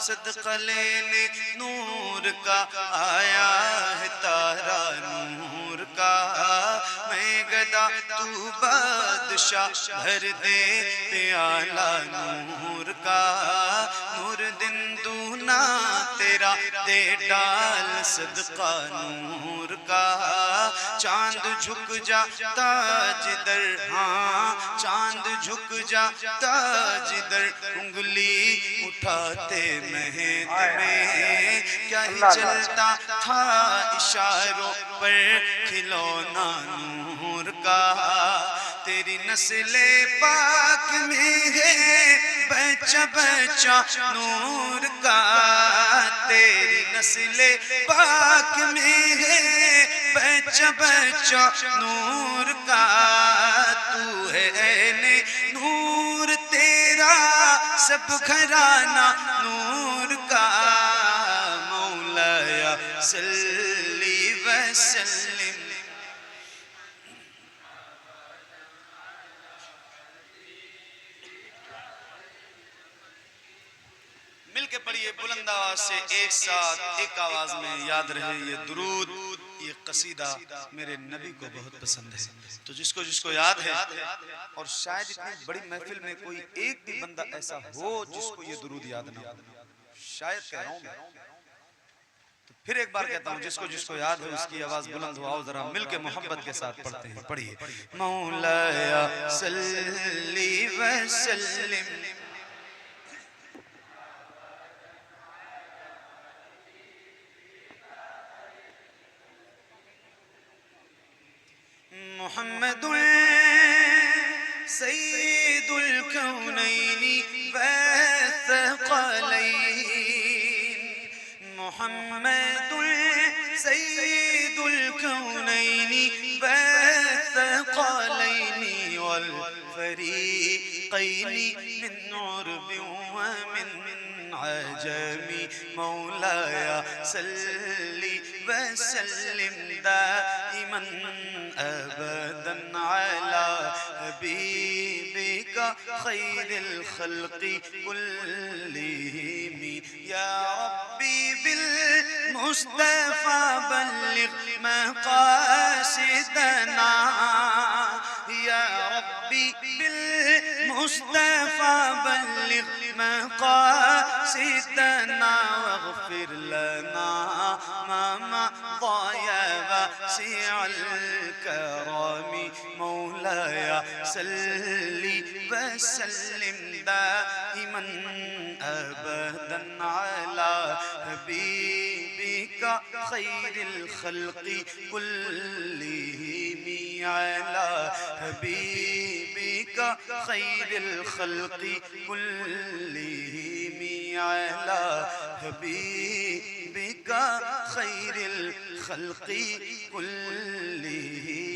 صدقہ لینے نور کا آیا ہے تارا نور کا میں گدا تو بادشاہ بھر دے پیالہ نور کا نور دن دونا تیرا دے ڈال صدقہ نور کا چاند جھک جاتا جدھر ہاں چاند جھک جاتا جدھر انگلی اٹھاتے مہد میں کیا ہی چلتا تھا اشاروں پر کھلونا نور کا تیری نسل پاک میں ہے بچہ بچہ نور کا تیری نسل پاک میں ہے بچہ بچہ نور کا تو ہے عین نور تیرا سب گھرانہ نور کا مولایا صلی وسلم مل کے پڑھیے بلند آواز سے ایک ساتھ ایک آواز میں یاد رہے یہ درود یہ قصیدہ میرے نبی کو بہت پسند ہے تو جس کو یاد ہے اور شاید اتنی بڑی محفل میں کوئی ایک بھی بندہ ایسا ہو جس کو یہ درود یاد نہ ہو شاید کہہ رہا ہوں میں تو پھر ایک بار کہتا ہوں جس کو یاد ہے اس کی آواز بلند ہو آؤ ذرا مل کے محبت کے ساتھ پڑھتے ہیں پڑھیے مولایا صلی وسلم محمد سید الکونین والثقلین محمد سید الکونین والثقلین والفریقین من عرب ومن عجم مولایا صلی وسلم دائما أبدا على حبيبك خير الخلق كلهم يا ربي بالمصطفى بلغ مقاصدنا يا ربي بالمصطفى بلغ مقاصدنا واغفر لنا ما مضى يا واسع الكرم مولاي صلي وسلم دائما أبدا على حبيبك خير الخلق كلهم على حبيبك خير الخلق كلهم على حبيبك خير الخلق كلهم